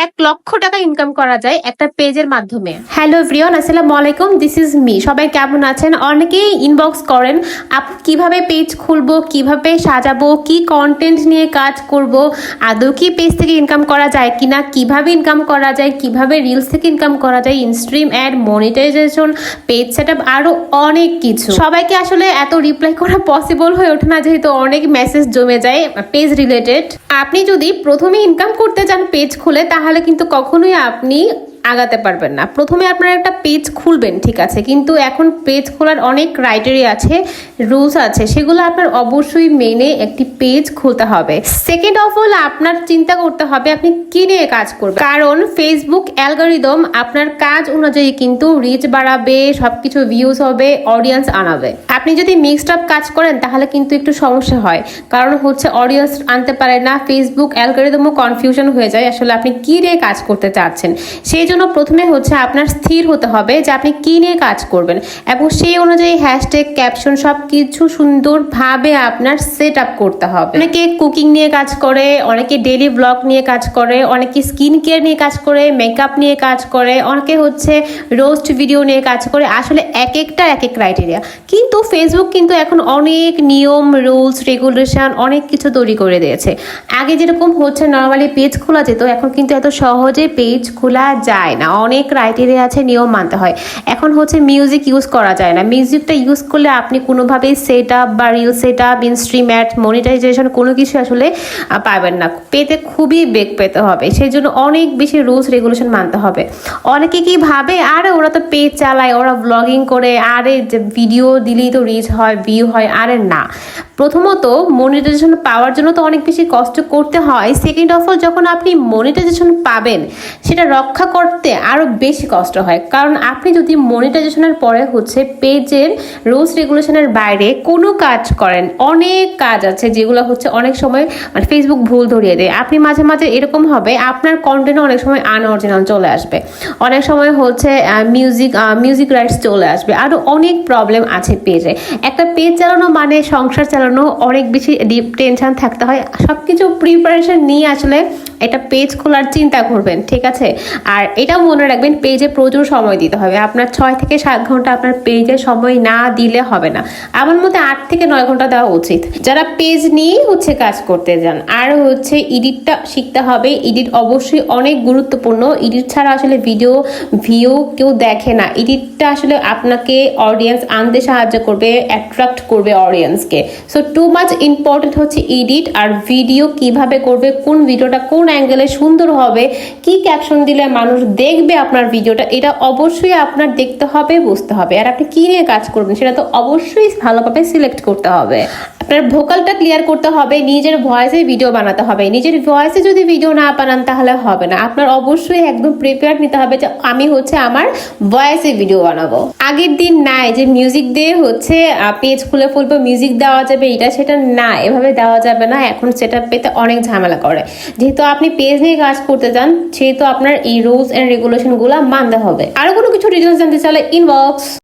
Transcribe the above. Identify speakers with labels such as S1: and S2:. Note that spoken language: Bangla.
S1: 1,00,000 টাকা ইনকাম করা যায় একটা পেজের মাধ্যমে। হ্যালো এভরিওয়ান, আসসালামু আলাইকুম, দিস ইজ মি। সবাই কেমন আছেন? অনেকেই ইনবক্স করেন কিভাবে পেজ খুলবো, কিভাবে সাজাবো, কি কন্টেন্ট নিয়ে কাজ করব, আদৌ কি পেজ থেকে ইনকাম করা যায় কিনা, কিভাবে ইনকাম করা যায়, কিভাবে রিলস থেকে ইনকাম করা যায়, instream ad, monetisation, page setup, আরো অনেক কিছু। সবাইকে আসলে এত রিপ্লাই করা পসিবল হয়ে ওঠে না, যেহেতু অনেক মেসেজ জমে যায় পেজ রিলেটেড। আপনি যদি প্রথমে ইনকাম করতে চান পেজ খুলে, তাহলে কিন্তু কখনোই আপনি আগাতে পারবেন না। প্রথমে আপনারা একটা পেজ খুলবেন, ঠিক আছে, কিন্তু এখন পেজ খোলার অনেক ক্রাইটেরিয়া আছে, রুলস আছে, সেগুলো আপনার অবশ্যই মেনে একটি পেজ খুলতে হবে। সেকেন্ড অফ অল, আপনার চিন্তা করতে হবে আপনি কি নিয়ে কাজ করবেন, কারণ ফেসবুক অ্যালগরিদম আপনার কাজ অনুযায়ী কিন্তু রিচ বাড়াবে, সবকিছু ভিউজ হবে, অডিয়েন্স আনাবে। আপনি যদি মিক্সড আপ কাজ করেন তাহলে কিন্তু একটু সমস্যা হয়, কারণ হচ্ছে অডিয়েন্স আনতে পারে না, ফেসবুক অ্যালগরিদমও কনফিউশন হয়ে যায় আসলে আপনি কি নিয়ে কাজ করতে চাচ্ছেন। সেই জন্য প্রথমে হচ্ছে আপনার স্থির হতে হবে যে আপনি কি নিয়ে কাজ করবেন, এবং সেই অনুযায়ী হ্যাশট্যাগ, ক্যাপশন সবকিছু সুন্দরভাবে আপনার সেট আপ করতে হবে। অনেকে কুকিং নিয়ে কাজ করে, অনেকে ডেইলি ব্লগ নিয়ে কাজ করে, অনেকে স্কিন কেয়ার নিয়ে কাজ করে, মেকআপ নিয়ে কাজ করে, অনেকে হচ্ছে রোস্ট ভিডিও নিয়ে কাজ করে। আসলে এক একটা এক এক ক্রাইটেরিয়া, কিন্তু ফেসবুক কিন্তু এখন অনেক নিয়ম, রুলস, রেগুলেশন অনেক কিছু তৈরি করে দিয়েছে। আগে যেরকম হচ্ছে নর্মালি পেজ খোলা যেত, এখন কিন্তু এত সহজে পেজ খোলা যায় না, অনেক ক্রাইটেরিয়া আছে, নিয়ম মানতে হয়। এখন হচ্ছে মিউজিক ইউজ করা যায় না, মিউজিকটা ইউজ করলে আপনি কোনোভাবেই সেট আপ বা reel set up, instream ad, monetization কোনো কিছু আসলে পাবেন না। পেতে খুবই বেগ পেতে হবে, সেই জন্য অনেক বেশি রুলস রেগুলেশন মানতে হবে। অনেকে কি ভাবে, আরে ওরা তো পেজ চালায়, ওরা ব্লগিং করে, আরে ভিডিও দিলেই তো রিচ হয়, ভিউ হয়। আরে না, প্রথমত মনিটাইজেশন পাওয়ার জন্য তো অনেক বেশি কষ্ট করতে হয়। সেকেন্ড অফ অল, যখন আপনি মনিটাইজেশন পাবেন সেটা রক্ষা করতে আরো বেশি কষ্ট হয়, কারণ আপনি যদি মনিটাইজেশনের পরে হচ্ছে পেজের রুলস রেগুলেশনের বাইরে কোনো কাজ করেন, অনেক কাজ আছে যেগুলো হচ্ছে অনেক সময় মানে ফেসবুক ভুল ধরিয়ে দেয়। আপনি মাঝে মাঝে এরকম হবে আপনার কন্টেন্টে অনেক সময় আনঅরিজিনাল চলে আসবে, অনেক সময় হচ্ছে মিউজিক রাইটস চলে আসবে, আরো অনেক প্রবলেম আছে পেজে। একটা পেজ চালানো মানে সংসার চালানো, অনেক বেশি ডিপ টেনশন থাকতে হয়। সবকিছু প্রিপারেশন নিয়ে আসলে এটা পেজ খোলার চিন্তা করবেন, ঠিক আছে। আর এটাও মনে রাখবেন, পেজে প্রচুর সময় দিতে হবে। আপনার 6 থেকে 7 ঘন্টা আপনার পেজে সময় না দিলে হবে না, আমার মতে 8 থেকে 9 ঘন্টা দেওয়া উচিত যারা পেজ নিয়েই হচ্ছে কাজ করতে যান। আর হচ্ছে এডিটটা শিখতে হবে, এডিট অবশ্যই অনেক গুরুত্বপূর্ণ। এডিট ছাড়া আসলে ভিডিও ভিউ কেউ দেখে না। এডিটটা আসলে আপনাকে অডিয়েন্স আনতে সাহায্য করবে, অ্যাট্রাক্ট করবে অডিয়েন্সকে। সো টু মাচ ইম্পর্টেন্ট হচ্ছে এডিট। আর ভিডিও কিভাবে করবে, কোন ভিডিওটা কোন অ্যাঙ্গেলে সুন্দর হবে, কি ক্যাপশন দিলে মানুষ দেখবে আপনার ভিডিওটা, এটা অবশ্যই আপনার দেখতে হবে, বুঝতে হবে। আর আপনি কি নিয়ে কাজ করবেন সেটা তো অবশ্যই ভালোভাবে সিলেক্ট করতে হবে। আপনার ভোকালটা ক্লিয়ার করতে হবে, নিজের ভয়েসে ভিডিও বানাতে হবে। নিজের ভয়েসে যদি ভিডিও না বানান তাহলে হবে না। আপনার অবশ্যই একদম প্রিপেয়ার নিতে হবে যে আমি হচ্ছে আমার ভয়েসে ভিডিও বানাবো। আগের দিন নাই যে মিউজিক দিয়ে হচ্ছে পেজ খুলে ফেলবো, মিউজিক দেওয়া যাবে, এটা সেটা না, এভাবে দেওয়া যাবে না। এখন সেটা পেতে অনেক ঝামেলা করে। যেহেতু আপনি পেজ নিয়ে কাজ করতে চান, সেহেতু আপনার এই রুলস এন্ড রেগুলেশন গুলা মানতে হবে। আরো কোনো কিছু ডিটেলস জানতে চাইলে ইনবক্স।